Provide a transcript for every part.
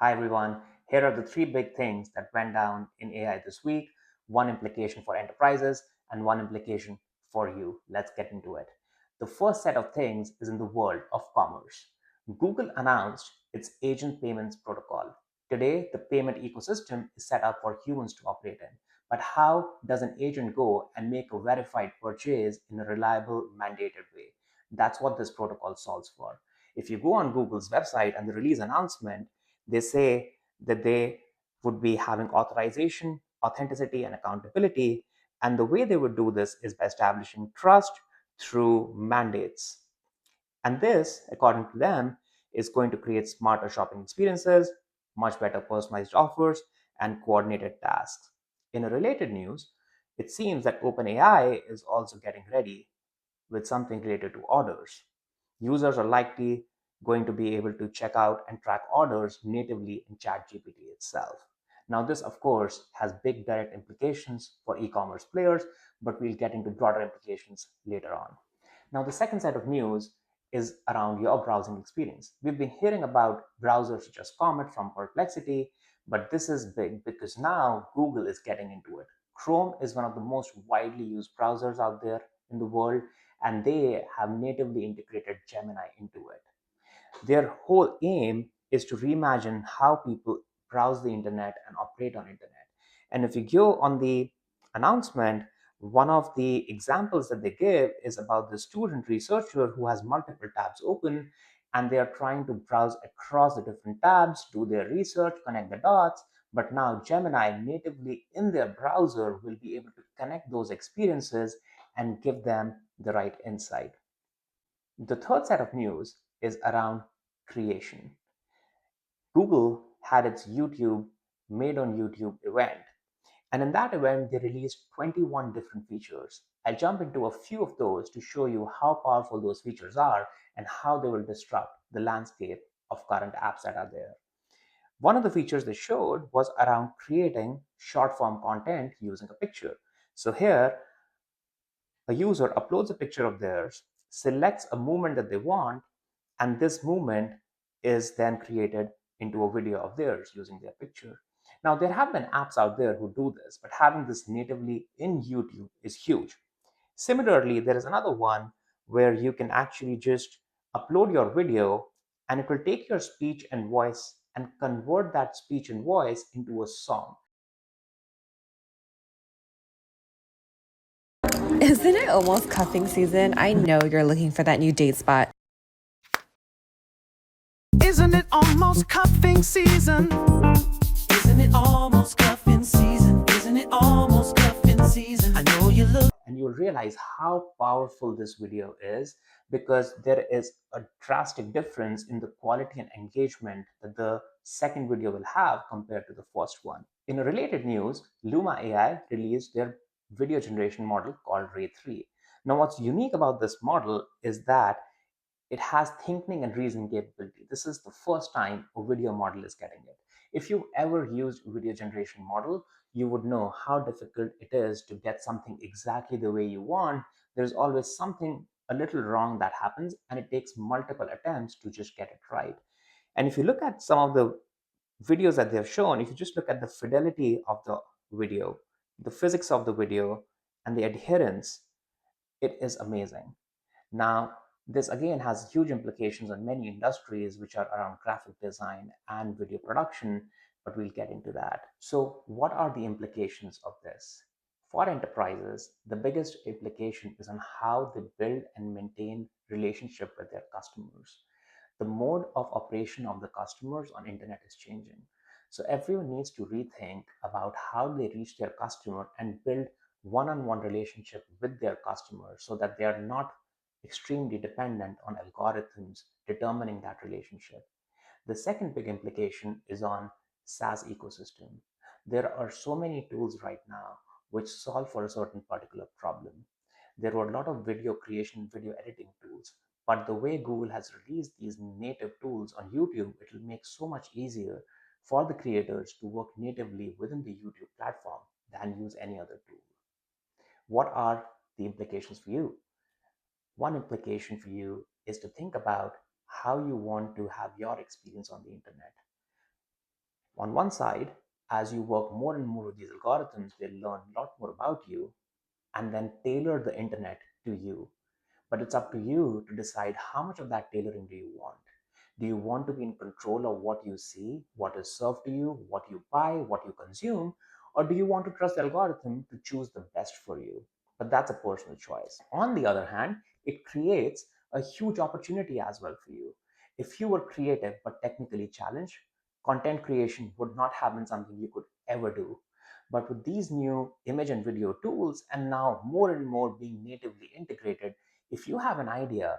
Hi everyone, here are the three big things that went down in AI this week, one implication for enterprises and one implication for you. Let's get into it. The first set of things is in the world of commerce. Google announced its agent payments protocol. Today, the payment ecosystem is set up for humans to operate in. But how does an agent go and make a verified purchase in a reliable, mandated way? That's what this protocol solves for. If you go on Google's website and the release announcement, they say that they would be having authorization, authenticity, and accountability. And the way they would do this is by establishing trust through mandates. And this, according to them, is going to create smarter shopping experiences, much better personalized offers, and coordinated tasks. In a related news, it seems that OpenAI is also getting ready with something related to orders. Users are likely going to be able to check out and track orders natively in ChatGPT itself. Now, this, of course, has big direct implications for e commerce players, but we'll get into broader implications later on. Now, the second set of news is around your browsing experience. We've been hearing about browsers such as Comet from Perplexity, but this is big because now Google is getting into it. Chrome is one of the most widely used browsers out there in the world, and they have natively integrated Gemini into it. Their whole aim is to reimagine how people browse the internet and operate on internet. And if you go on the announcement, one of the examples that they give is about the student researcher who has multiple tabs open and they are trying to browse across the different tabs, do their research, connect the dots. But now Gemini natively in their browser will be able to connect those experiences and give them the right insight. The third set of news is around creation. Google had its YouTube Made on YouTube event, and in that event, they released 21 different features. I'll jump into a few of those to show you how powerful those features are and how they will disrupt the landscape of current apps that are there. One of the features they showed was around creating short form content using a picture. So here, a user uploads a picture of theirs, selects a movement that they want, and this movement is then created into a video of theirs using their picture. Now, there have been apps out there who do this, but having this natively in YouTube is huge. Similarly, there is another one where you can actually just upload your video and it will take your speech and voice and convert that speech and voice into a song. Isn't it almost cuffing season? I know you're looking for that new date spot. Isn't it almost cuffing season? Isn't it almost cuffing season? Isn't it almost cuffing season? I know you look. And you'll realize how powerful this video is because there is a drastic difference in the quality and engagement that the second video will have compared to the first one. In a related news, Luma AI released their video generation model called Ray 3. Now, what's unique about this model is that it has thinking and reasoning capability. This is the first time a video model is getting it. If you ever used video generation model, you would know how difficult it is to get something exactly the way you want. There's always something a little wrong that happens, and it takes multiple attempts to just get it right. And if you look at some of the videos that they've shown, if you just look at the fidelity of the video, the physics of the video, and the adherence, it is amazing. Now, this again has huge implications on many industries which are around graphic design and video production, but we'll get into that. So, what are the implications of this? For enterprises, the biggest implication is on how they build and maintain relationship with their customers. The mode of operation of the customers on internet is changing. So everyone needs to rethink about how they reach their customer and build one-on-one relationship with their customers so that they are not extremely dependent on algorithms determining that relationship. The second big implication is on SaaS ecosystem. There are so many tools right now which solve for a certain particular problem. There were a lot of video creation, video editing tools, but the way Google has released these native tools on YouTube, it will make so much easier for the creators to work natively within the YouTube platform than use any other tool. What are the implications for you? One implication for you is to think about how you want to have your experience on the internet. On one side, as you work more and more with these algorithms, they learn a lot more about you and then tailor the internet to you. But it's up to you to decide how much of that tailoring do you want. Do you want to be in control of what you see, what is served to you, what you buy, what you consume, or do you want to trust the algorithm to choose the best for you? But that's a personal choice. On the other hand, it creates a huge opportunity as well for you. If you were creative but technically challenged, content creation would not have been something you could ever do. But with these new image and video tools, and now more and more being natively integrated, if you have an idea,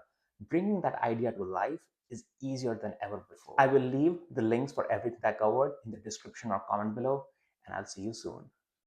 bringing that idea to life is easier than ever before. I will leave the links for everything I covered in the description or comment below, and I'll see you soon.